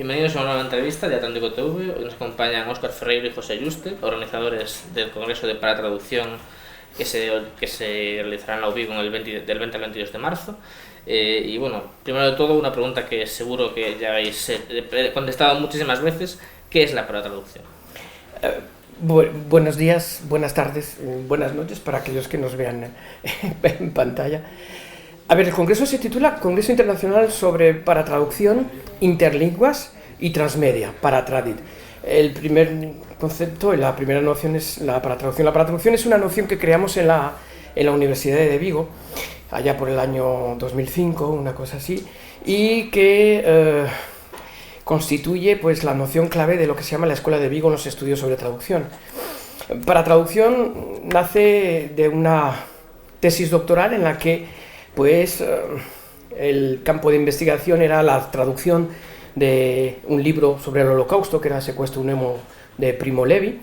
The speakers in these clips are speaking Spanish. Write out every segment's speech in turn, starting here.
Bienvenidos a una nueva entrevista de Atlántico TV. Hoy nos acompañan Óscar Ferreiro y José Yuste, organizadores del Congreso de Paratraducción que se realizará en la UBI del 20 al 22 de marzo. Y bueno, primero de todo, una pregunta que seguro que ya habéis contestado muchísimas veces: ¿qué es la paratraducción? Buenos días, buenas tardes, buenas noches para aquellos que nos vean en pantalla. A ver, el congreso se titula Congreso Internacional sobre Paratraducción, Interlinguas y Transmedia, Paratradit. El primer concepto y la primera noción es la paratraducción. La paratraducción es una noción que creamos en la Universidad de Vigo, allá por el año 2005, una cosa así, y que constituye pues la noción clave de lo que se llama la Escuela de Vigo en los estudios sobre traducción. Paratraducción nace de una tesis doctoral en la que pues el campo de investigación era la traducción de un libro sobre el Holocausto, que era Secuestro Nemo de Primo Levi,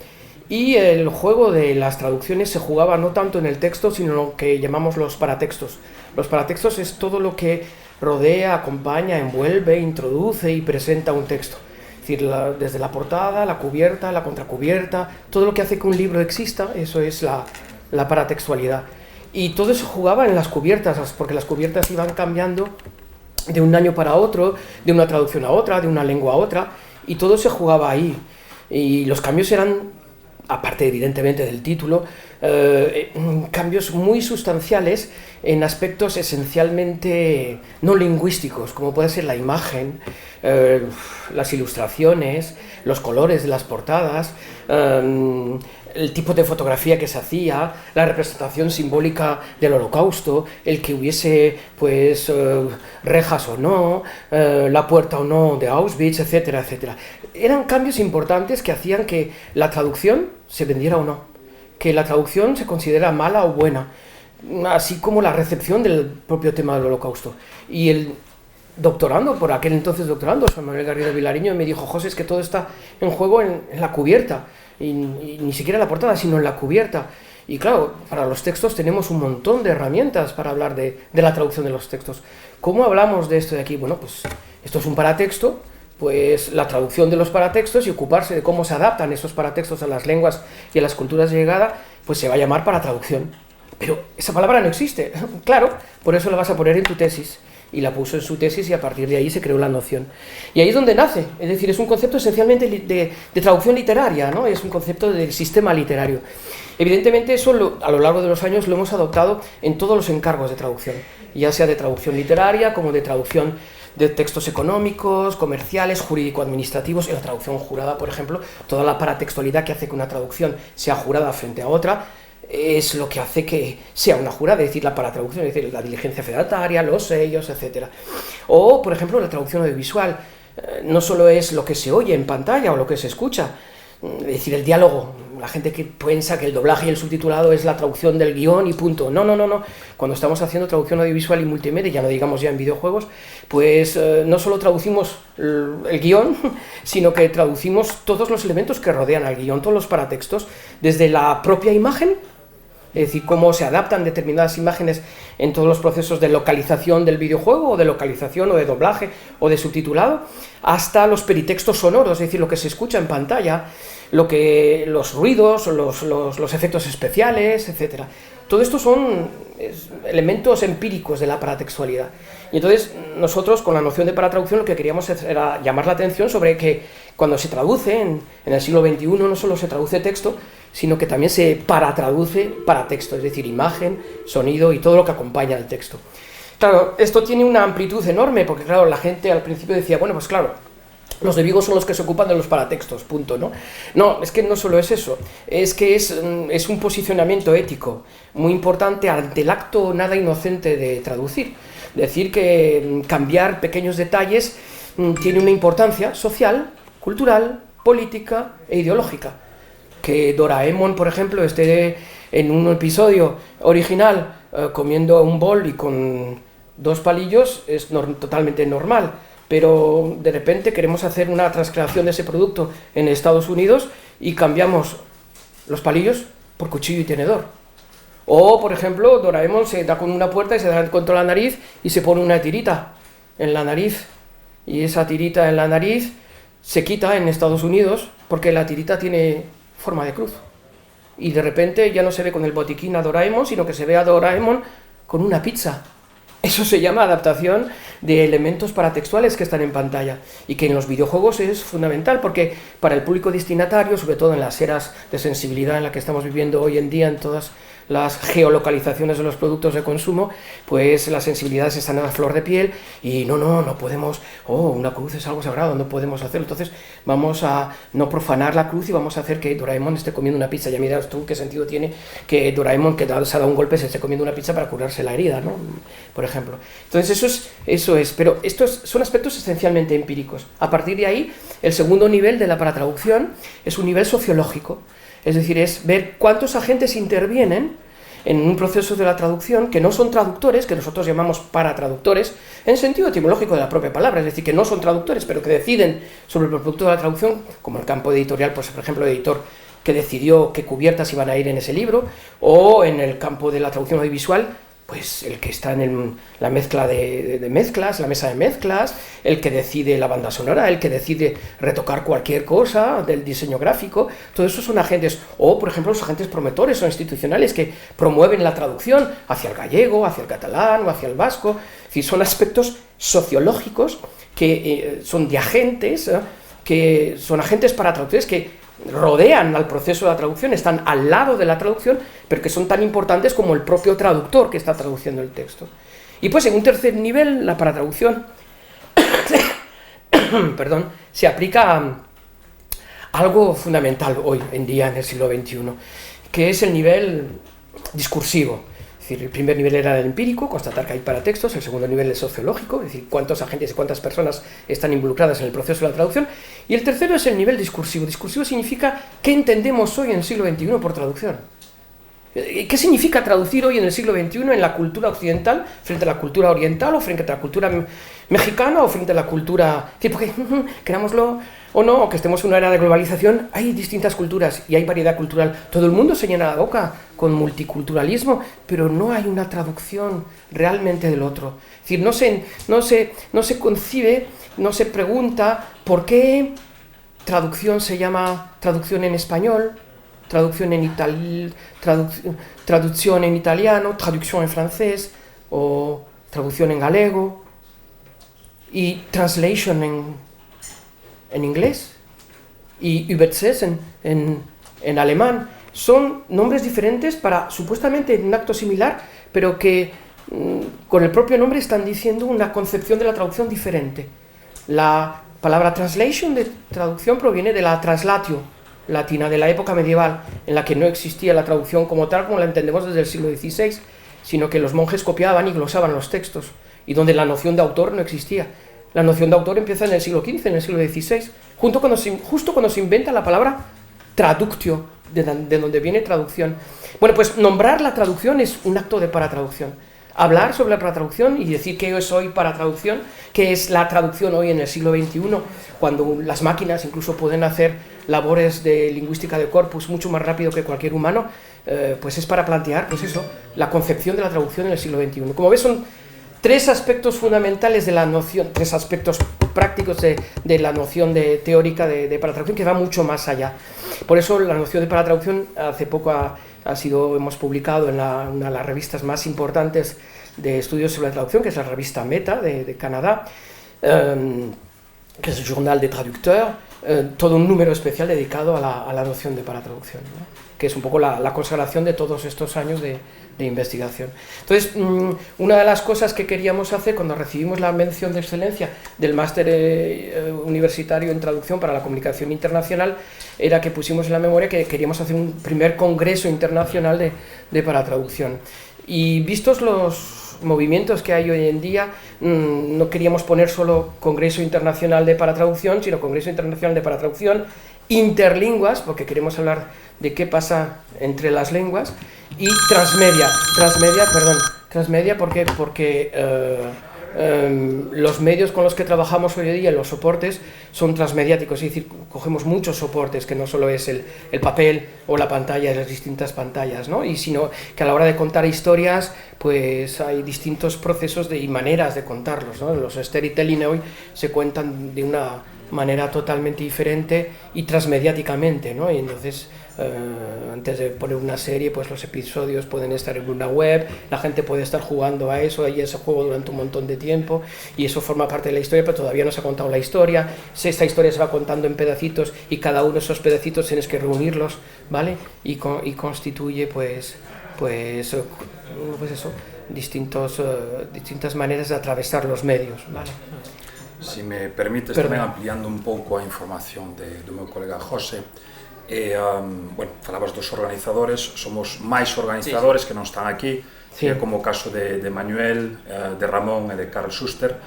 y el juego de las traducciones se jugaba no tanto en el texto, sino en lo que llamamos los paratextos. Los paratextos es todo lo que rodea, acompaña, envuelve, introduce y presenta un texto. Es decir, desde la portada, la cubierta, la contracubierta, todo lo que hace que un libro exista, eso es la paratextualidad. Y todo eso jugaba en las cubiertas, porque las cubiertas iban cambiando de un año para otro, de una traducción a otra, de una lengua a otra, y todo se jugaba ahí. Y los cambios eran, aparte evidentemente del título, cambios muy sustanciales en aspectos esencialmente no lingüísticos, como puede ser la imagen, las ilustraciones, los colores de las portadas, el tipo de fotografía que se hacía, la representación simbólica del Holocausto, el que hubiese pues rejas o no, la puerta o no de Auschwitz, etcétera, etcétera. Eran cambios importantes que hacían que la traducción se vendiera o no, que la traducción se considera mala o buena, así como la recepción del propio tema del Holocausto. Y el doctorando, por aquel entonces doctorando, Juan Manuel Garrido Vilariño, me dijo: José, es que todo está en juego en la cubierta, y ni siquiera en la portada, sino en la cubierta. Y claro, para los textos tenemos un montón de herramientas para hablar de la traducción de los textos. ¿Cómo hablamos de esto de aquí? Bueno, pues esto es un paratexto, pues la traducción de los paratextos y ocuparse de cómo se adaptan esos paratextos a las lenguas y a las culturas de llegada, pues se va a llamar paratraducción. Pero esa palabra no existe, claro, por eso la vas a poner en tu tesis. Y la puso en su tesis y a partir de ahí se creó la noción. Y ahí es donde nace, es decir, es un concepto esencialmente de traducción literaria, ¿no? Es un concepto del sistema literario. Evidentemente eso a lo largo de los años lo hemos adoptado en todos los encargos de traducción, ya sea de traducción literaria como de traducción de textos económicos, comerciales, jurídico-administrativos. En la traducción jurada, por ejemplo, toda la paratextualidad que hace que una traducción sea jurada frente a otra es lo que hace que sea una jurada, es decir, la paratraducción, es decir, la diligencia fedataria, los sellos, etc. O, por ejemplo, la traducción audiovisual, no solo es lo que se oye en pantalla o lo que se escucha, es decir, el diálogo. La gente que piensa que el doblaje y el subtitulado es la traducción del guión y punto. No. Cuando estamos haciendo traducción audiovisual y multimedia, ya no digamos ya en videojuegos, pues no solo traducimos el guión, sino que traducimos todos los elementos que rodean al guión, todos los paratextos, desde la propia imagen, es decir, cómo se adaptan determinadas imágenes en todos los procesos de localización del videojuego, o de localización, o de doblaje, o de subtitulado, hasta los peritextos sonoros, es decir, lo que se escucha en pantalla, los ruidos, los efectos especiales, etc. Todo esto son elementos empíricos de la paratextualidad. Y entonces nosotros, con la noción de paratraducción, lo que queríamos era llamar la atención sobre que cuando se traduce en el siglo XXI no solo se traduce texto, sino que también se paratraduce paratexto, es decir, imagen, sonido y todo lo que acompaña al texto. Claro, esto tiene una amplitud enorme, porque claro, la gente al principio decía, bueno, pues claro, los de Vigo son los que se ocupan de los paratextos, punto, ¿no? No, es que no solo es eso, es que es un posicionamiento ético muy importante ante el acto nada inocente de traducir. Decir que cambiar pequeños detalles tiene una importancia social, cultural, política e ideológica. Que Doraemon, por ejemplo, esté en un episodio original comiendo un bol y con 2 palillos es totalmente normal, pero de repente queremos hacer una transcreación de ese producto en Estados Unidos y cambiamos los palillos por cuchillo y tenedor. O, por ejemplo, Doraemon se da con una puerta y se da contra la nariz y se pone una tirita en la nariz. Y esa tirita en la nariz se quita en Estados Unidos porque la tirita tiene forma de cruz. Y de repente ya no se ve con el botiquín a Doraemon, sino que se ve a Doraemon con una pizza. Eso se llama adaptación de elementos paratextuales que están en pantalla y que en los videojuegos es fundamental porque para el público destinatario, sobre todo en las eras de sensibilidad en la que estamos viviendo hoy en día en todas las geolocalizaciones de los productos de consumo, pues las sensibilidades están a flor de piel y no podemos, una cruz es algo sagrado, no podemos hacerlo, entonces vamos a no profanar la cruz y vamos a hacer que Doraemon esté comiendo una pizza. Ya miras tú qué sentido tiene que Doraemon, que se ha dado un golpe, se esté comiendo una pizza para curarse la herida, ¿no? Por ejemplo. Entonces eso es, pero estos son aspectos esencialmente empíricos. A partir de ahí, el segundo nivel de la paratraducción es un nivel sociológico. Es decir, es ver cuántos agentes intervienen en un proceso de la traducción que no son traductores, que nosotros llamamos paratraductores, en sentido etimológico de la propia palabra, es decir, que no son traductores, pero que deciden sobre el producto de la traducción, como el campo editorial, pues por ejemplo, el editor que decidió qué cubiertas iban a ir en ese libro, o en el campo de la traducción audiovisual, pues el que está en la mezcla de mezclas, la mesa de mezclas, el que decide la banda sonora, el que decide retocar cualquier cosa del diseño gráfico, todo eso son agentes, o por ejemplo los agentes promotores o institucionales que promueven la traducción hacia el gallego, hacia el catalán o hacia el vasco. Es decir, son aspectos sociológicos que son de agentes, que son agentes para traductores que rodean al proceso de la traducción, están al lado de la traducción, pero que son tan importantes como el propio traductor que está traduciendo el texto. Y pues en un tercer nivel, la paratraducción se aplica a algo fundamental hoy en día en el siglo XXI, que es el nivel discursivo. Es decir, el primer nivel era el empírico, constatar que hay paratextos, el segundo nivel es sociológico, es decir, cuántos agentes y cuántas personas están involucradas en el proceso de la traducción, y el tercero es el nivel discursivo. Discursivo significa qué entendemos hoy en el siglo XXI por traducción. ¿Qué significa traducir hoy en el siglo XXI en la cultura occidental frente a la cultura oriental o frente a la cultura mexicana o frente a la cultura... Porque, querámoslo o no, o que estemos en una era de globalización, hay distintas culturas y hay variedad cultural. Todo el mundo se llena la boca con multiculturalismo, pero no hay una traducción realmente del otro. Es decir, no se concibe, no se pregunta por qué traducción se llama traducción en español, traducción en traducción en italiano, traducción en francés o traducción en galego y translation en inglés y Übersetzen en alemán. Son nombres diferentes para supuestamente un acto similar, pero que con el propio nombre están diciendo una concepción de la traducción diferente. La palabra translation de traducción proviene de la translatio latina de la época medieval, en la que no existía la traducción como tal, como la entendemos desde el siglo XVI, sino que los monjes copiaban y glosaban los textos, y donde la noción de autor no existía. La noción de autor empieza en el siglo XV, en el siglo XVI, justo cuando se inventa la palabra traductio, de donde viene traducción. Bueno, pues nombrar la traducción es un acto de paratraducción. Hablar sobre la paratraducción y decir qué es hoy paratraducción, qué es la traducción hoy en el siglo XXI, cuando las máquinas incluso pueden hacer labores de lingüística de corpus mucho más rápido que cualquier humano, pues es para plantear, pues eso, la concepción de la traducción en el siglo XXI. Como ves, son tres aspectos fundamentales de la noción, tres aspectos prácticos de la noción teórica de paratraducción que va mucho más allá. Por eso la noción de paratraducción hace poco hemos publicado en una de las revistas más importantes de estudios sobre la traducción, que es la revista Meta de Canadá, que es el Journal des Traducteurs, todo un número especial dedicado a la noción de paratraducción, ¿no? Que es un poco la consagración de todos estos años de investigación. Entonces, una de las cosas que queríamos hacer cuando recibimos la mención de excelencia del máster universitario en traducción para la comunicación internacional era que pusimos en la memoria que queríamos hacer un primer congreso internacional de paratraducción. Y vistos los movimientos que hay hoy en día, no queríamos poner solo Congreso Internacional de Paratraducción, sino Congreso Internacional de Paratraducción interlinguas, porque queremos hablar de qué pasa entre las lenguas, y transmedia porque los medios con los que trabajamos hoy en día, los soportes, son transmediáticos, es decir, cogemos muchos soportes, que no solo es el papel o la pantalla de las distintas pantallas, ¿no? Y sino que a la hora de contar historias, pues hay distintos procesos y maneras de contarlos, ¿no? Los storytelling hoy se cuentan de una manera totalmente diferente y transmediáticamente, ¿no? Y entonces, antes de poner una serie, pues los episodios pueden estar en una web, la gente puede estar jugando a eso, ahí ese juego durante un montón de tiempo, y eso forma parte de la historia, pero todavía no se ha contado la historia. Esta historia se va contando en pedacitos y cada uno de esos pedacitos tienes que reunirlos, ¿vale? Y constituye, pues eso, distintas maneras de atravesar los medios, ¿vale? Si me permites, tamén ampliando un pouco a información do meu colega José, bueno, falabas dos organizadores, somos máis organizadores que non están aquí, que é como o caso de Manuel, de Ramón e de Carl Schuster,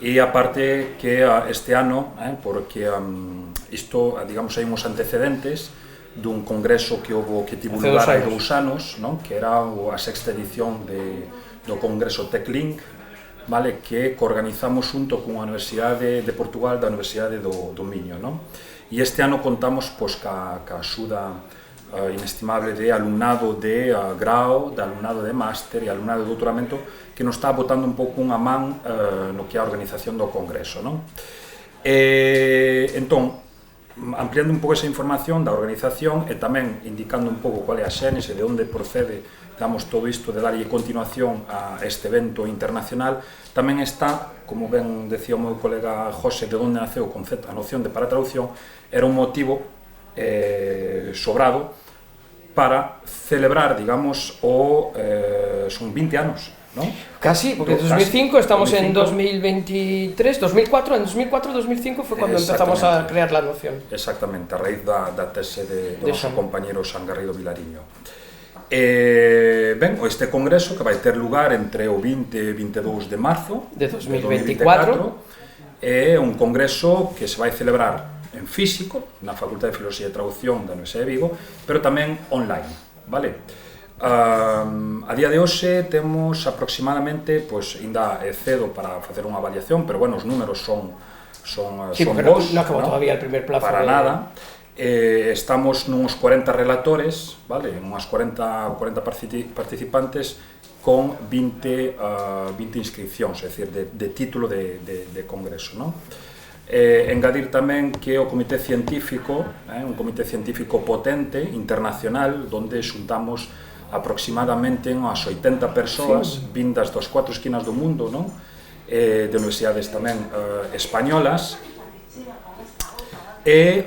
e aparte que este ano, porque isto, digamos, hai uns antecedentes dun congreso que tivo lugar hai 2 anos, non? Que era a 6ª edición do Congreso TechLink, vale, que organizamos junto con a Universidade de Portugal da Universidade do Miño, non? E este ano contamos pois, ca axuda inestimable de alumnado de grau, de alumnado de máster e alumnado de doutoramento que nos está botando un pouco unha man no que é a organización do Congreso, non? Entón, ampliando un pouco esa información da organización e tamén indicando un pouco qual é a xénese, de onde procede, digamos, todo isto de darlle continuación a este evento internacional, tamén está, como ben decía o meu colega José, de onde naceu o concepto, a noción de paratraducción, era un motivo sobrado para celebrar, digamos, son 20 anos, ¿no? Casi, porque en 2005 estamos en 2023, 2004, en 2004-2005 fue cuando empezamos a crear la noción. Exactamente, a raíz da tese do noso compañero San Garrido Vilariño. Ben, este congreso que vai ter lugar entre o 20 e 22 de marzo de 2024 é un congreso que se vai celebrar en físico na Facultade de Filosofía e Traducción da Universidade de Vigo, pero tamén online, vale? A día de hoxe temos aproximadamente, pois ainda é cedo para facer unha avaliación, pero bueno, os números son bons, non acabou todavía el primer plazo para nada. Estamos nuns 40 relatores, vale? Unhas 40 participantes con 20 inscripcións, é dicir, de título de congreso, non? Engadir tamén que o comité científico, un comité científico potente, internacional, onde xuntamos aproximadamente unhas 80 persoas vindas das 4 esquinas do mundo, non? De universidades tamén españolas. E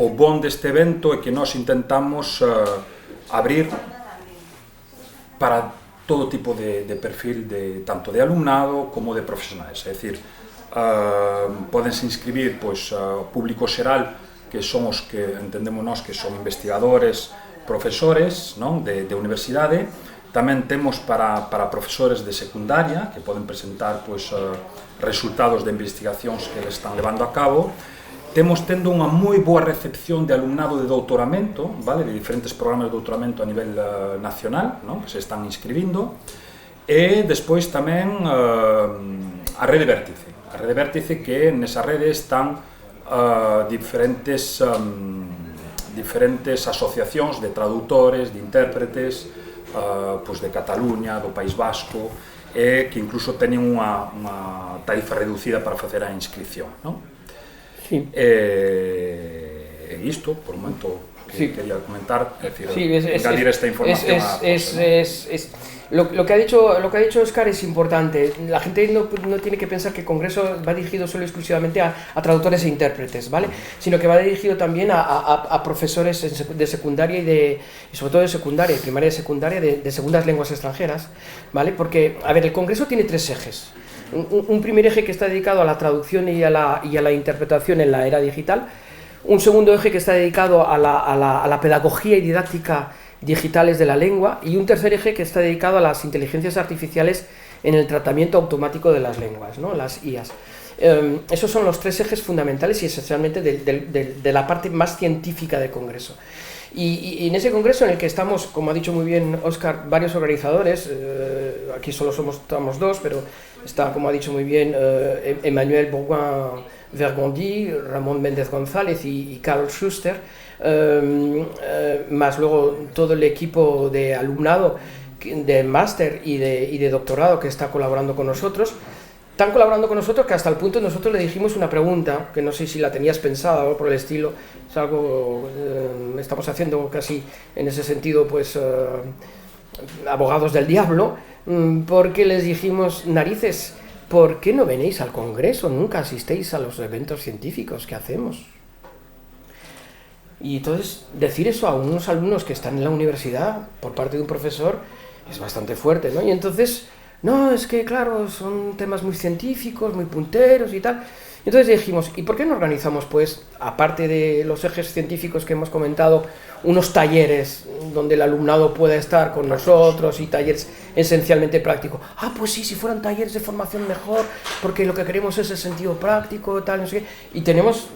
o bon deste evento é que nós intentamos abrir para todo tipo de perfil, tanto de alumnado como de profesionais, é dicir, podense inscribir pois, público xeral, que son os que entendemos nós que son investigadores, profesores, non? De universidade. Tamén temos para profesores de secundaria, que poden presentar pois, resultados de investigacións que eles están levando a cabo. Temos tendo unha moi boa recepción de alumnado de doutoramento, vale? De diferentes programas de doutoramento a nivel nacional, non? Que se están inscribindo. E despois tamén a Rede Vértice. A Rede Vértice, que nesa rede están diferentes asociacións de traductores, de intérpretes, pois de Cataluña, do País Vasco, e que incluso teñen unha tarifa reducida para facer a inscripción, non? Sí. Isto, por un momento, que quería comentar, es decir, engadir esta información. Lo que ha dicho Óscar es importante. La gente no tiene que pensar que el Congreso va dirigido solo exclusivamente a traductores e intérpretes, ¿vale? Sino que va dirigido también a profesores de secundaria y sobre todo de secundaria, primaria y secundaria, de segundas lenguas extranjeras, ¿vale? Porque, a ver, el Congreso tiene 3 ejes. Un primer eje que está dedicado a la traducción y a la interpretación en la era digital, un segundo eje que está dedicado a la pedagogía y didáctica digitales de la lengua, y un tercer eje que está dedicado a las inteligencias artificiales en el tratamiento automático de las lenguas, ¿no? Las IAs. Esos son los 3 ejes fundamentales y esencialmente de la parte más científica del Congreso. Y en ese congreso en el que estamos, como ha dicho muy bien Óscar, varios organizadores, aquí solo estamos 2, pero está, como ha dicho muy bien, Emmanuel Bourgoin-Vergondy, Ramón Méndez González y Carl Schuster, más luego todo el equipo de alumnado, de máster y de doctorado que está colaborando con nosotros. están colaborando con nosotros que hasta el punto nosotros le dijimos una pregunta, que no sé si la tenías pensada o por el estilo, es algo, estamos haciendo casi en ese sentido, pues, abogados del diablo, porque les dijimos, narices, ¿por qué no venís al congreso? Nunca asistéis a los eventos científicos que hacemos. Y entonces decir eso a unos alumnos que están en la universidad por parte de un profesor es bastante fuerte, ¿no? Y entonces, no, es que claro, son temas muy científicos, muy punteros y tal. Entonces dijimos, ¿y por qué no organizamos, pues, aparte de los ejes científicos que hemos comentado, unos talleres donde el alumnado pueda estar con nosotros y talleres esencialmente prácticos? Ah, pues sí, si fueran talleres de formación mejor, porque lo que queremos es el sentido práctico, tal, no sé qué. Y tenemos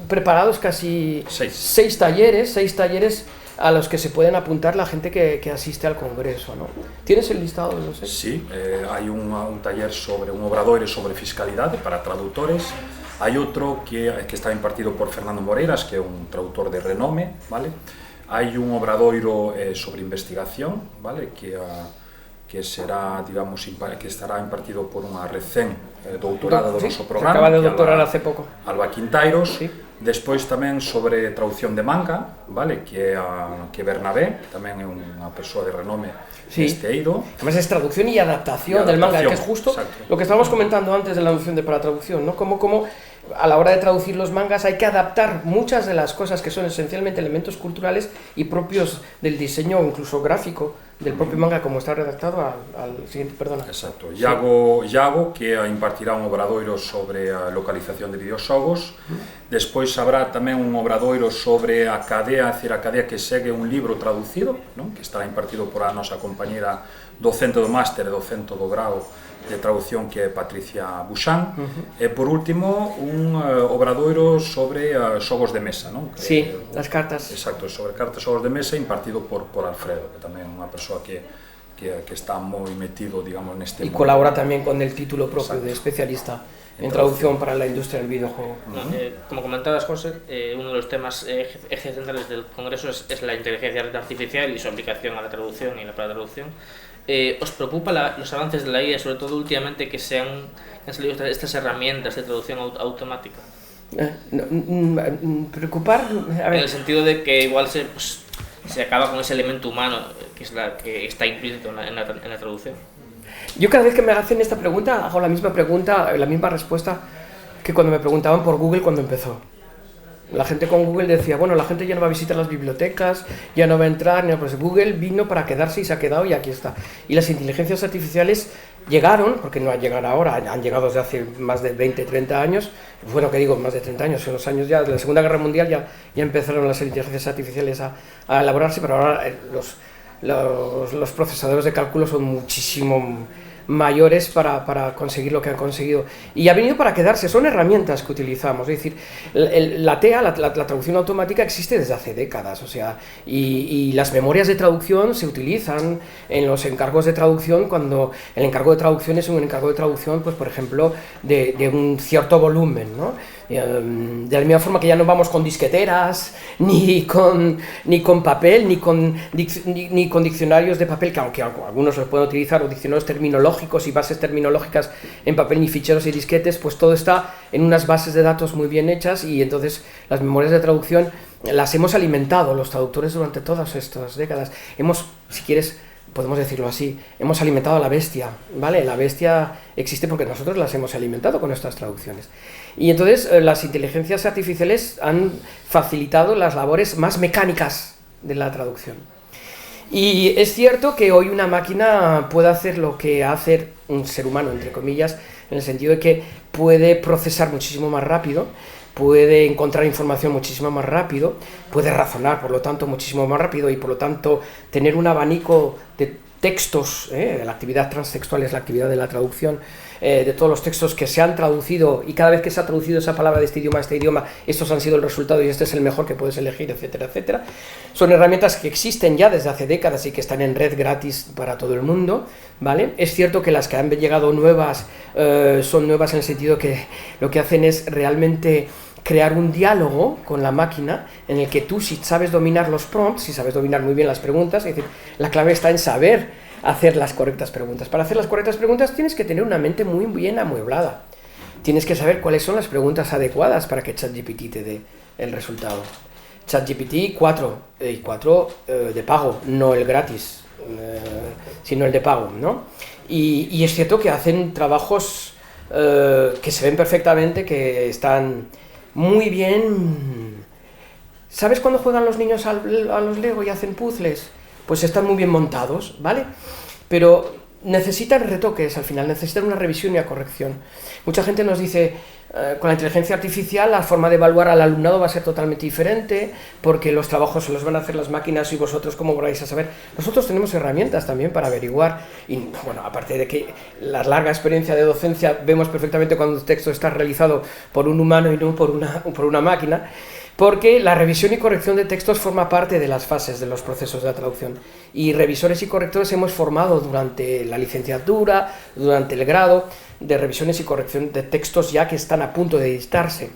preparados casi 6 talleres a los que se pueden apuntar la gente que asiste al congreso, ¿no? ¿Tienes el listado de los hechos? Sí, hay un taller sobre un obradoiro sobre fiscalidad para traductores. Hay otro que está impartido por Fernando Moreiras, que é un traductor de renome, vale? Hai un obradoiro sobre investigación, vale? Que será, digamos, que estará impartido por unha recén doutorada do noso programa, acaba de doutorar hace pouco, Alba Quintairos. Sí. Despois tamén sobre traducción de manga, vale? Que é Bernabé, que tamén é unha persoa de renome neste eido. Además es traducción y adaptación del manga, que es justo lo que estábamos comentando antes de la noción de para traducción, ¿no? Como a la hora de traducir los mangas hay que adaptar muchas de las cosas que son esencialmente elementos culturales y propios del diseño, incluso gráfico, del propio manga como está redactado al siguiente, perdona. Exacto. Iago, que impartirá un obradoiro sobre a localización de videoxogos. Despois habrá tamén un obradoiro sobre a cadea, a cadea que segue un libro traducido, non? Que estará impartido por a nosa compañera docente do máster e docente do grau de traducción, que é Patricia Buxán. E por último, un obradoiro sobre xogos de mesa, non? Sí, las cartas. Exacto, sobre cartas e xogos de mesa, impartido por Alfredo, que tamén é unha persoa que está moi metido, digamos, neste mundo. Y colabora tamén con el título propio de especialista en traducción para la industria del videojuego. Como comentabas, José, uno de los temas ejes centrales del Congreso es la inteligencia artificial y su aplicación a la traducción y la para-traducción. ¿Os preocupa los avances de la IA, sobre todo últimamente que han salido estas herramientas de traducción automática? Preocupar, a ver. En el sentido de que igual se acaba con ese elemento humano que está implícito en la traducción. Yo cada vez que me hacen esta pregunta hago la misma pregunta, la misma respuesta que cuando me preguntaban por Google cuando empezó. La gente con Google decía, bueno, la gente ya no va a visitar las bibliotecas, ya no va a entrar, pues Google vino para quedarse y se ha quedado y aquí está. Y las inteligencias artificiales llegaron, porque no llegan ahora, han llegado desde hace más de 20, 30 años, bueno, que digo, más de 30 años, en los años ya de la Segunda Guerra Mundial ya empezaron las inteligencias artificiales a elaborarse, pero ahora los procesadores de cálculo son muchísimo mayores para conseguir lo que han conseguido, y ha venido para quedarse. Son herramientas que utilizamos, es decir, la TEA, la traducción automática, existe desde hace décadas, o sea, y las memorias de traducción se utilizan en los encargos de traducción cuando el encargo de traducción es un encargo de traducción, pues por ejemplo, de un cierto volumen, ¿no? De la misma forma que ya no vamos con disqueteras, ni con papel, ni con diccionarios de papel, que aunque algunos los pueden utilizar, o diccionarios terminológicos y bases terminológicas en papel, ni ficheros y disquetes, pues todo está en unas bases de datos muy bien hechas, y entonces las memorias de traducción las hemos alimentado los traductores durante todas estas décadas. Si quieres, podemos decirlo así, hemos alimentado a la bestia, ¿vale? La bestia existe porque nosotros las hemos alimentado con nuestras traducciones. Y entonces las inteligencias artificiales han facilitado las labores más mecánicas de la traducción. Y es cierto que hoy una máquina puede hacer lo que hace un ser humano, entre comillas, en el sentido de que puede procesar muchísimo más rápido, puede encontrar información muchísimo más rápido, puede razonar, por lo tanto, muchísimo más rápido, y por lo tanto tener un abanico de textos, la actividad transtextual es la actividad de la traducción, de todos los textos que se han traducido, y cada vez que se ha traducido esa palabra de este idioma a este idioma, estos han sido el resultado y este es el mejor que puedes elegir, etcétera, etcétera. Son herramientas que existen ya desde hace décadas y que están en red gratis para todo el mundo, ¿vale? Es cierto que las que han llegado nuevas son nuevas en el sentido que lo que hacen es realmente crear un diálogo con la máquina en el que tú, si sabes dominar los prompts, si sabes dominar muy bien las preguntas, es decir, la clave está en saber hacer las correctas preguntas. Para hacer las correctas preguntas tienes que tener una mente muy bien amueblada. Tienes que saber cuáles son las preguntas adecuadas para que ChatGPT te dé el resultado. ChatGPT 4, y 4 de pago, no el gratis, sino el de pago, ¿no? Y es cierto que hacen trabajos que se ven perfectamente, que están muy bien. ¿Sabes cuando juegan los niños a los Lego y hacen puzzles? Pues están muy bien montados, ¿vale? Pero necesitan retoques al final, necesitan una revisión y una corrección. Mucha gente nos dice, con la inteligencia artificial la forma de evaluar al alumnado va a ser totalmente diferente, porque los trabajos se los van a hacer las máquinas y vosotros cómo vais a saber. Nosotros tenemos herramientas también para averiguar, y bueno, aparte de que la larga experiencia de docencia, vemos perfectamente cuando un texto está realizado por un humano y no por una máquina, porque la revisión y corrección de textos forma parte de las fases de los procesos de la traducción. Y revisores y correctores hemos formado durante la licenciatura, durante el grado, de revisiones y corrección de textos ya que están a punto de editarse.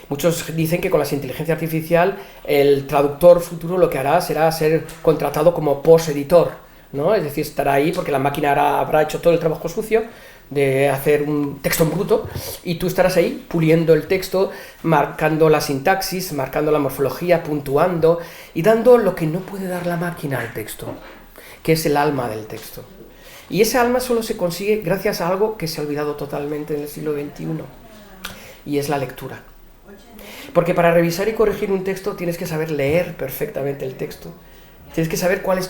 Muchos dicen que con la inteligencia artificial el traductor futuro lo que hará será ser contratado como post-editor, ¿no? Es decir, estará ahí porque la máquina habrá hecho todo el trabajo sucio de hacer un texto en bruto y tú estarás ahí puliendo el texto, marcando la sintaxis, marcando la morfología, puntuando y dando lo que no puede dar la máquina al texto, que es el alma del texto. Y ese alma solo se consigue gracias a algo que se ha olvidado totalmente en el siglo XXI, y es la lectura. Porque para revisar y corregir un texto tienes que saber leer perfectamente el texto. Tienes que saber cuáles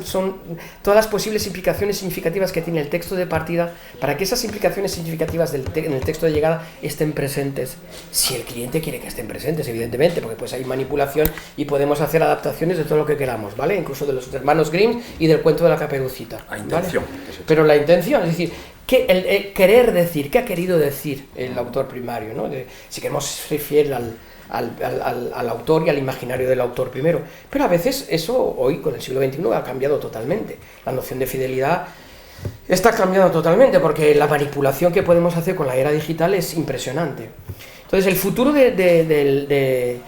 son todas las posibles implicaciones significativas que tiene el texto de partida para que esas implicaciones significativas en el texto de llegada estén presentes. Si el cliente quiere que estén presentes, evidentemente, porque pues hay manipulación y podemos hacer adaptaciones de todo lo que queramos, ¿vale? Incluso de los hermanos Grimm y del cuento de la Caperucita. La intención. ¿Vale? Pero la intención, es decir, querer decir, ¿qué ha querido decir el autor primario, ¿no? Si queremos ser fiel al autor y al imaginario del autor primero. Pero a veces eso hoy con el siglo XXI ha cambiado totalmente. La noción de fidelidad está cambiando totalmente porque la manipulación que podemos hacer con la era digital es impresionante. Entonces el futuro de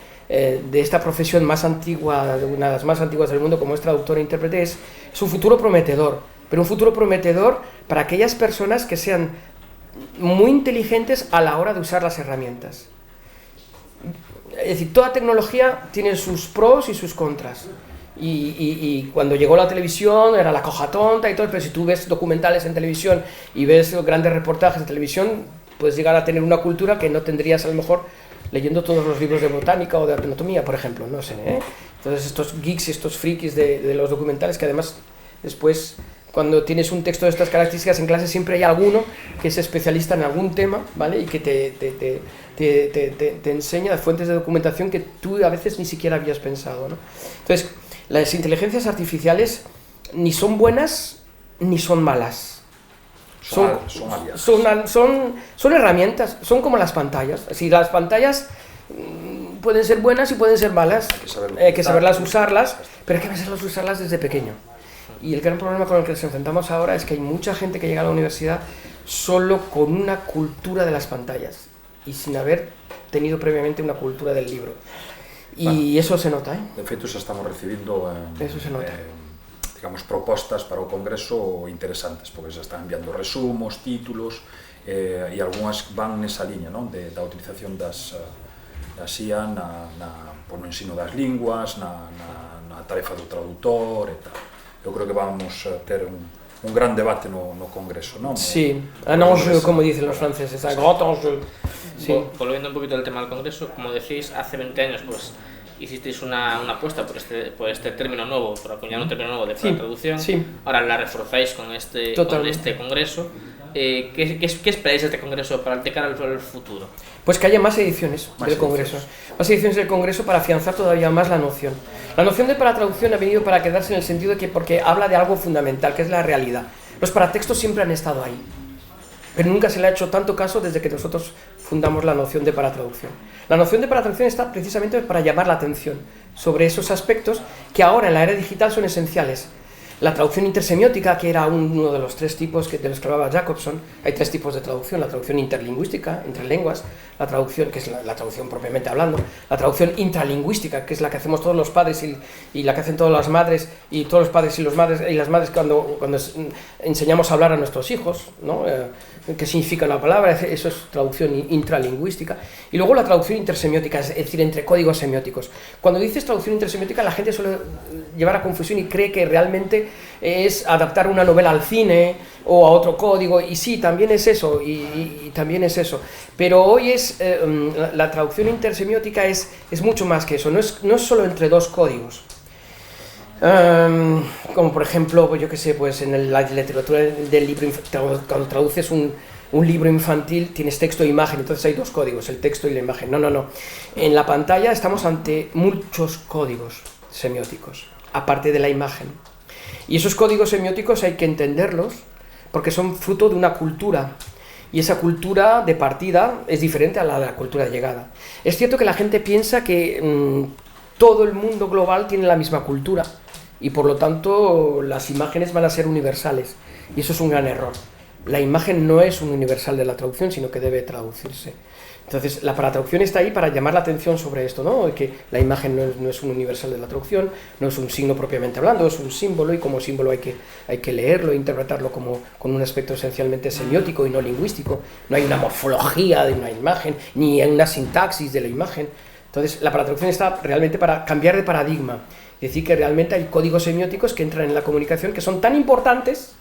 esta profesión más antigua, una de las más antiguas del mundo como es traductor e intérprete, es un futuro prometedor, pero un futuro prometedor para aquellas personas que sean muy inteligentes a la hora de usar las herramientas. Es decir, toda tecnología tiene sus pros y sus contras. Y cuando llegó la televisión era la coja tonta y todo, pero si tú ves documentales en televisión y ves grandes reportajes en televisión, puedes llegar a tener una cultura que no tendrías a lo mejor leyendo todos los libros de botánica o de anatomía, por ejemplo, no sé, ¿eh? Entonces estos geeks y estos frikis de los documentales que además después cuando tienes un texto de estas características en clase siempre hay alguno que es especialista en algún tema, ¿vale? Y que te enseña fuentes de documentación que tú a veces ni siquiera habías pensado, ¿no? Entonces, las inteligencias artificiales ni son buenas ni son malas. Son herramientas, son como las pantallas. Si las pantallas pueden ser buenas y pueden ser malas, hay que saberlas usarlas, pero hay que saberlas usarlas desde pequeño. Y el gran problema con el que nos enfrentamos ahora es que hay mucha gente que llega a la universidad solo con una cultura de las pantallas y sin haber tenido previamente una cultura del libro. Y eso se nota, ¿eh? De feito, xa estamos recibindo digamos, propostas para o Congreso interesantes, porque se están enviando resumos, títulos, e algunhas van nesa liña, non? Da utilización das IA no ensino das linguas, na tarefa do traductor e tal. Eu creo que vamos a ter un gran debate no Congreso, non? Sí, un enjeu, como dicen los franceses, un gran enjeu. Sí. Volviendo un poquito al tema del Congreso, como decís, hace 20 años pues hicisteis una apuesta por este término nuevo, por acuñar un término nuevo de traducción. Sí. Ahora la reforzáis con este Congreso. ¿Qué esperáis de este Congreso para de cara al futuro? Pues que haya más ediciones del Congreso. Más ediciones del Congreso para afianzar todavía más la noción. La noción de paratraducción ha venido para quedarse en el sentido de que porque habla de algo fundamental, que es la realidad. Los paratextos siempre han estado ahí, pero nunca se le ha hecho tanto caso desde que nosotros fundamos la noción de paratraducción. La noción de paratraducción está precisamente para llamar la atención sobre esos aspectos que ahora en la era digital son esenciales. La traducción intersemiótica, que era uno de los tres tipos de los que hablaba Jacobson. Hay tres tipos de traducción: la traducción interlingüística, entre lenguas, la traducción, que es la traducción propiamente hablando, la traducción intralingüística, que es la que hacemos todos los padres y la que hacen todas las madres, y todos los padres y las madres cuando enseñamos a hablar a nuestros hijos, ¿no? ¿Qué significa la palabra? Eso es traducción intralingüística. Y luego la traducción intersemiótica, es decir, entre códigos semióticos. Cuando dices traducción intersemiótica, la gente suele llevar a confusión y cree que realmente es adaptar una novela al cine o a otro código, y sí, también es eso, y también es eso. Pero hoy la traducción intersemiótica es mucho más que eso, no es solo entre dos códigos. Como por ejemplo, pues yo qué sé, pues en la literatura del libro, cuando traduces un libro infantil, tienes texto e imagen, entonces hay dos códigos, el texto y la imagen. No. En la pantalla estamos ante muchos códigos semióticos, aparte de la imagen. Y esos códigos semióticos hay que entenderlos porque son fruto de una cultura. Y esa cultura de partida es diferente a la de la cultura de llegada. Es cierto que la gente piensa que todo el mundo global tiene la misma cultura y por lo tanto las imágenes van a ser universales, y eso es un gran error. La imagen no es un universal de la traducción, sino que debe traducirse. Entonces la paratraducción está ahí para llamar la atención sobre esto, ¿no? Que la imagen no es un universal de la traducción, no es un signo propiamente hablando, es un símbolo, y como símbolo hay que leerlo e interpretarlo con un aspecto esencialmente semiótico y no lingüístico. No hay una morfología de una imagen, ni una sintaxis de la imagen. Entonces la paratraducción está realmente para cambiar de paradigma, es decir, que realmente hay códigos semióticos que entran en la comunicación que son tan importantes,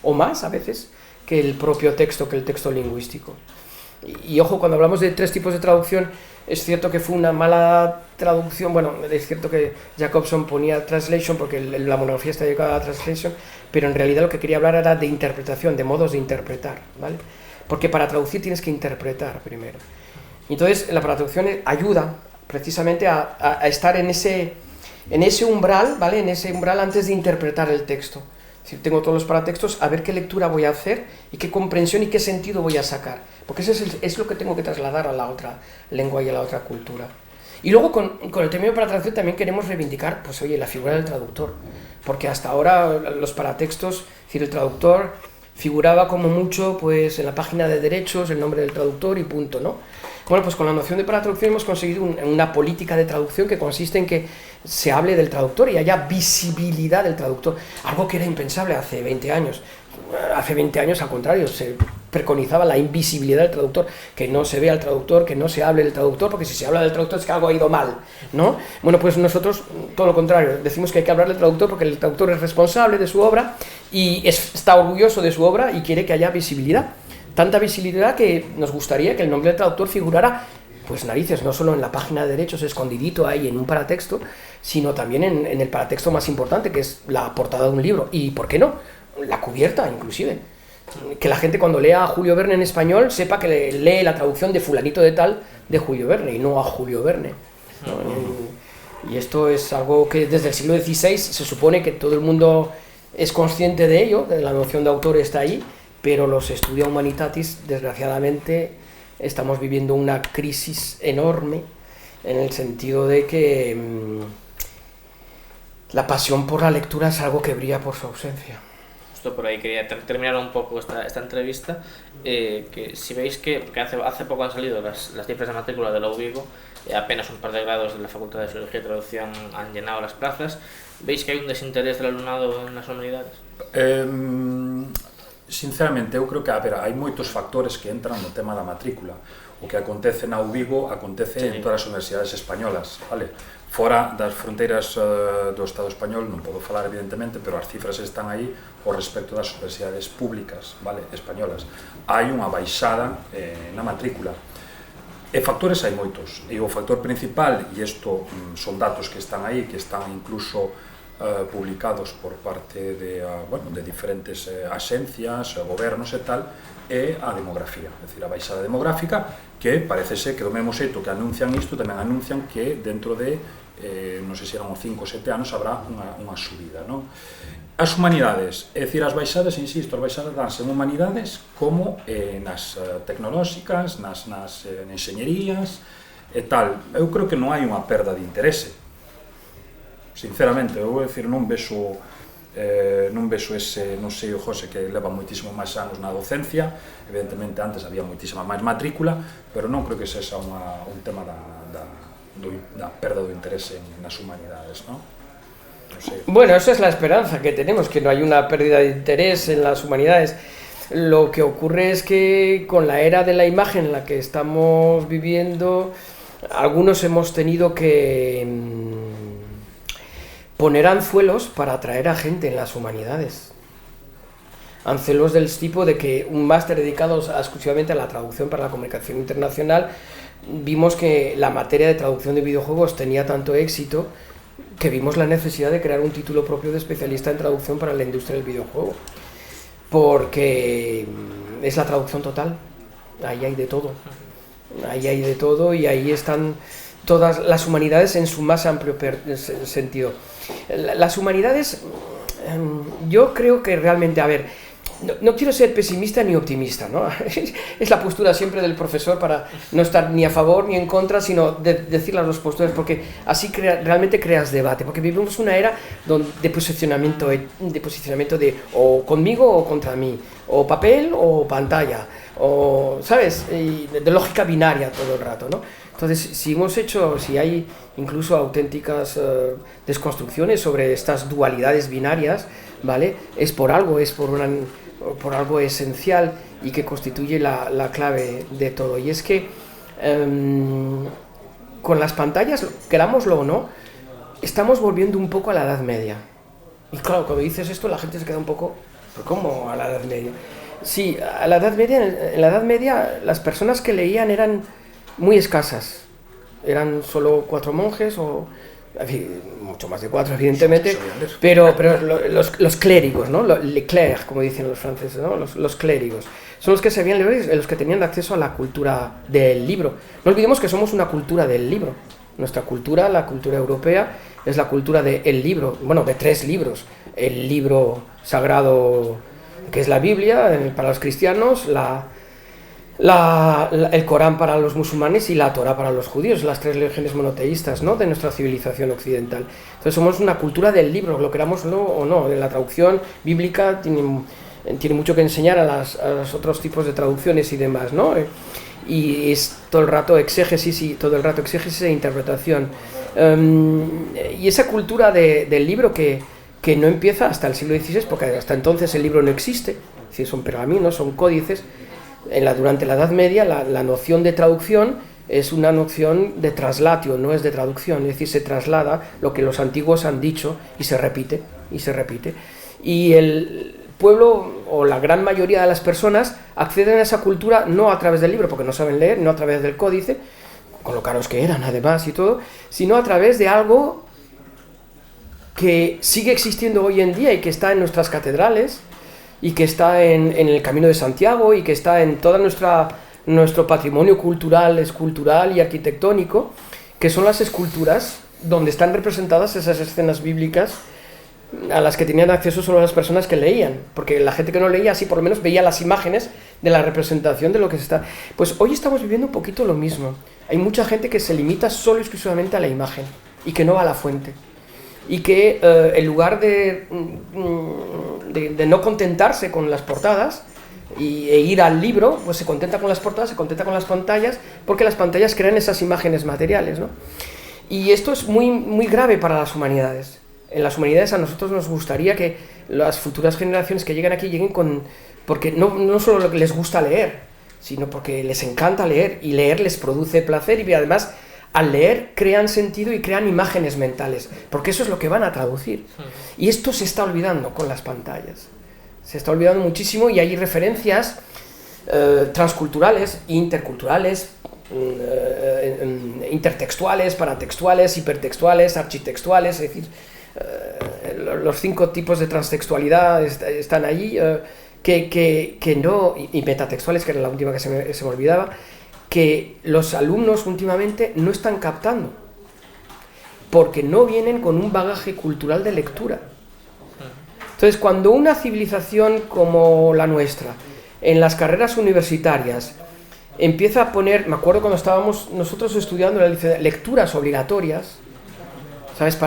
o más a veces, que el propio texto, que el texto lingüístico. Y ojo, cuando hablamos de tres tipos de traducción, es cierto que fue una mala traducción. Bueno, es cierto que Jacobson ponía translation porque la monografía está dedicada a translation, pero en realidad lo que quería hablar era de interpretación, de modos de interpretar, ¿vale? Porque para traducir tienes que interpretar primero. Entonces la paratraducción ayuda precisamente a estar en ese umbral, ¿vale? En ese umbral antes de interpretar el texto. Si tengo todos los paratextos, a ver qué lectura voy a hacer y qué comprensión y qué sentido voy a sacar, porque eso es lo que tengo que trasladar a la otra lengua y a la otra cultura. Y luego con el término paratraducción también queremos reivindicar, pues oye, la figura del traductor, porque hasta ahora los paratextos, es decir, el traductor figuraba como mucho pues en la página de derechos, el nombre del traductor y punto, ¿no? Bueno, pues con la noción de paratraducción hemos conseguido una política de traducción que consiste en que se hable del traductor y haya visibilidad del traductor, algo que era impensable hace 20 años. Hace 20 años, al contrario, se preconizaba la invisibilidad del traductor, que no se vea al traductor, que no se hable del traductor, porque si se habla del traductor es que algo ha ido mal, ¿no? Bueno, pues nosotros, todo lo contrario, decimos que hay que hablar del traductor porque el traductor es responsable de su obra y está orgulloso de su obra y quiere que haya visibilidad. Tanta visibilidad que nos gustaría que el nombre del traductor figurara, pues narices, no solo en la página de derechos escondidito ahí en un paratexto, sino también en el paratexto más importante, que es la portada de un libro. Y, ¿por qué no? La cubierta, inclusive. Que la gente cuando lea a Julio Verne en español sepa que lee la traducción de fulanito de tal de Julio Verne y no a Julio Verne, ¿no? Y esto es algo que desde el siglo XVI se supone que todo el mundo es consciente de ello, de la noción de autor está ahí, pero los Studia Humanitatis, desgraciadamente, estamos viviendo una crisis enorme en el sentido de que la pasión por la lectura es algo que brilla por su ausencia. Justo por ahí quería terminar un poco esta entrevista, que si veis que hace poco han salido las cifras de matrícula de la UVigo, apenas un par de grados de la Facultad de Filología y Traducción han llenado las plazas, ¿veis que hay un desinterés del alumnado en las humanidades? Sinceramente, eu creo que hai moitos factores que entran no tema da matrícula. O que acontece na UVigo acontece en todas as universidades españolas, vale? Fora das fronteiras do Estado español non podo falar evidentemente, pero as cifras están aí ao respecto das universidades públicas, vale, españolas. Hai unha baixada na matrícula. E factores hai moitos. E o factor principal, e isto son datos que están aí, que están incluso publicados por parte de diferentes axencias, gobernos e tal, é a demografía, é dicir, a baixada demográfica, que parece ser que do mesmo xeito que anuncian isto, tamén anuncian que dentro de, non sei se eran 5 ou 7 anos, habrá unha subida, non? As humanidades, é dicir, as baixadas, insisto, as baixadas danse en humanidades como nas tecnolóxicas, nas enxeñerías e tal. Eu creo que non hai unha perda de interese. Sinceramente, eu vou decir, non vexo non vexo ese, non sei o José que leva moitísimo máis anos na docencia, evidentemente antes había moitísima máis matrícula, pero non creo que sexa un tema da perda do interese nas humanidades, non? No sé. Bueno, esa es la esperanza que tenemos, que no hay una pérdida de interés en las humanidades. Lo que ocurre es que con la era de la imagen en la que estamos viviendo, algunos hemos tenido que poner anzuelos para atraer a gente en las humanidades. Anzuelos del tipo de que un máster dedicado exclusivamente a la traducción para la comunicación internacional, vimos que la materia de traducción de videojuegos tenía tanto éxito que vimos la necesidad de crear un título propio de especialista en traducción para la industria del videojuego. Porque es la traducción total, ahí hay de todo. Ahí hay de todo y ahí están todas las humanidades en su más amplio sentido. Las humanidades, yo creo que realmente, a ver, no quiero ser pesimista ni optimista, ¿no? Es la postura siempre del profesor para no estar ni a favor ni en contra, sino decir las dos posturas, porque así realmente creas debate, porque vivimos una era de posicionamiento de o conmigo o contra mí, o papel o pantalla, o, ¿sabes? Y de lógica binaria todo el rato, ¿no? Entonces, si hay incluso auténticas desconstrucciones sobre estas dualidades binarias, ¿vale? Es por algo esencial y que constituye la clave de todo. Y es que con las pantallas, querámoslo o no, estamos volviendo un poco a la Edad Media. Y claro, cuando dices esto, la gente se queda un poco, ¿pero cómo a la Edad Media? Sí, a la Edad Media, en la Edad Media las personas que leían eran muy escasas. Eran solo 4 monjes o mucho más de 4 evidentemente, pero los clérigos, ¿no? Les clercs, como dicen los franceses, ¿no? Los clérigos son los que sabían leer, los que tenían acceso a la cultura del libro. No olvidemos que somos una cultura del libro. Nuestra cultura, la cultura europea, es la cultura del libro, bueno, de 3 libros. El libro sagrado, que es la Biblia para los cristianos, el Corán para los musulmanes y la Torá para los judíos, las 3 religiones monoteístas, ¿no?, de nuestra civilización occidental. Entonces somos una cultura del libro, lo querámoslo o no. La traducción bíblica tiene mucho que enseñar a los otros tipos de traducciones y demás, ¿no? Y es todo el rato exégesis e interpretación. Y esa cultura del libro que no empieza hasta el siglo XVI, porque hasta entonces el libro no existe, es decir, son pergaminos, son códices. Durante la Edad Media la noción de traducción es una noción de traslatio, no es de traducción, es decir, se traslada lo que los antiguos han dicho y se repite. Y el pueblo, o la gran mayoría de las personas, acceden a esa cultura no a través del libro, porque no saben leer, no a través del códice, con lo caros que eran además y todo, sino a través de algo que sigue existiendo hoy en día y que está en nuestras catedrales, y que está en el Camino de Santiago, y que está en todo nuestro patrimonio cultural, escultural y arquitectónico, que son las esculturas donde están representadas esas escenas bíblicas a las que tenían acceso solo las personas que leían, porque la gente que no leía así por lo menos veía las imágenes de la representación de lo que se está. Pues hoy estamos viviendo un poquito lo mismo. Hay mucha gente que se limita solo y exclusivamente a la imagen y que no va a la fuente. Y que en lugar de no contentarse con las portadas e ir al libro, pues se contenta con las portadas, se contenta con las pantallas, porque las pantallas crean esas imágenes materiales, ¿no? Y esto es muy, muy grave para las humanidades. En las humanidades a nosotros nos gustaría que las futuras generaciones que lleguen aquí lleguen porque no solo les gusta leer, sino porque les encanta leer, y leer les produce placer, y además al leer crean sentido y crean imágenes mentales, porque eso es lo que van a traducir. Y esto se está olvidando con las pantallas. Se está olvidando muchísimo, y hay referencias transculturales, interculturales, intertextuales, paratextuales, hipertextuales, architextuales, es decir, los 5 tipos de transtextualidad están allí, que no, y metatextuales, que era la última que se me olvidaba, que los alumnos últimamente no están captando, porque no vienen con un bagaje cultural de lectura. Entonces, cuando una civilización como la nuestra, en las carreras universitarias, empieza a poner, me acuerdo cuando estábamos nosotros estudiando lecturas obligatorias, ¿sabes?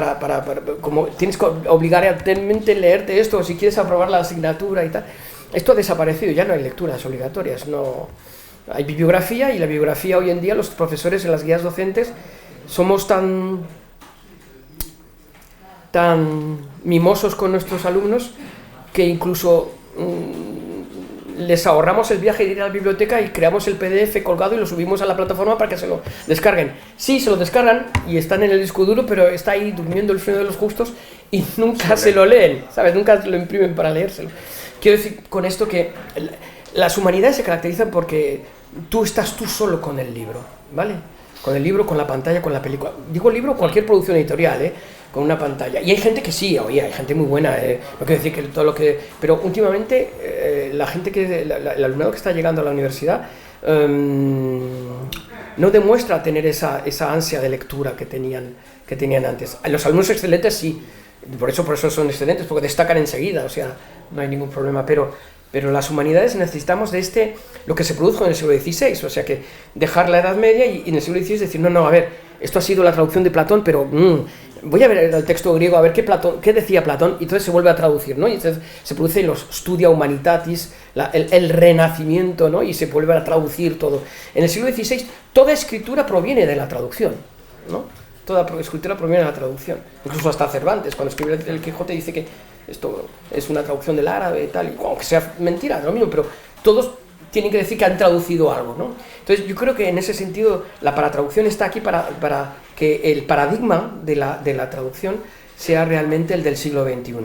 Como tienes que obligatoriamente leerte esto, o si quieres aprobar la asignatura y tal. Esto ha desaparecido, ya no hay lecturas obligatorias, no hay bibliografía, y la bibliografía hoy en día, los profesores en las guías docentes somos tan mimosos con nuestros alumnos que incluso les ahorramos el viaje de ir a la biblioteca y creamos el PDF colgado y lo subimos a la plataforma para que se lo descarguen. Sí, se lo descargan y están en el disco duro, pero está ahí durmiendo el sueño de los justos y nunca se lo leen, ¿sabes? Nunca lo imprimen para leérselo. Quiero decir con esto que las humanidades se caracterizan porque tú estás tú solo con el libro, ¿vale? Con el libro, con la pantalla, con la película. Digo libro, cualquier producción editorial, con una pantalla. Y hay gente que sí, oye, hay gente muy buena, no quiero decir que todo lo que... Pero últimamente la gente el alumnado que está llegando a la universidad no demuestra tener esa ansia de lectura que tenían antes. Los alumnos excelentes sí, por eso son excelentes, porque destacan enseguida, o sea, no hay ningún problema, pero las humanidades necesitamos de lo que se produjo en el siglo XVI, o sea que dejar la Edad Media y en el siglo XVI decir, no, a ver, esto ha sido la traducción de Platón, pero voy a ver el texto griego, a ver qué decía Platón, y entonces se vuelve a traducir, ¿no? Y entonces se produce los Studia Humanitatis, el renacimiento, ¿no? Y se vuelve a traducir todo. En el siglo XVI toda escritura proviene de la traducción, ¿no? Toda escritura proviene de la traducción. Incluso hasta Cervantes, cuando escribe el Quijote, dice que esto es una traducción del árabe y tal, y aunque sea mentira, lo mismo, pero todos tienen que decir que han traducido algo, ¿no? Entonces yo creo que en ese sentido la paratraducción está aquí para que el paradigma de la traducción sea realmente el del siglo XXI.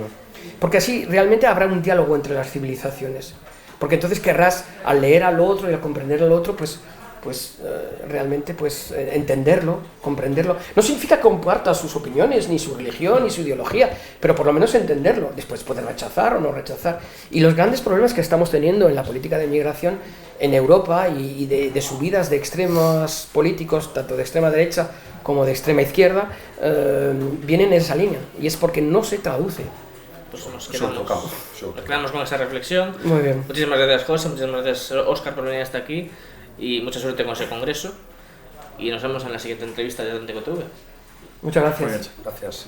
Porque así realmente habrá un diálogo entre las civilizaciones. Porque entonces querrás, al leer al otro y al comprender al otro, pues realmente entenderlo, comprenderlo. No significa que comparta sus opiniones, ni su religión, ni su ideología, pero por lo menos entenderlo. Después puede rechazar o no rechazar. Y los grandes problemas que estamos teniendo en la política de migración en Europa y de subidas de extremos políticos, tanto de extrema derecha como de extrema izquierda, vienen en esa línea. Y es porque no se traduce. Pues nos quedamos con esa reflexión. Muy bien. Muchísimas gracias, José. Muchísimas gracias, Óscar, por venir hasta aquí. Y mucha suerte con ese congreso. Y nos vemos en la siguiente entrevista de Atlantico TV. Muchas gracias. Muy bien, gracias.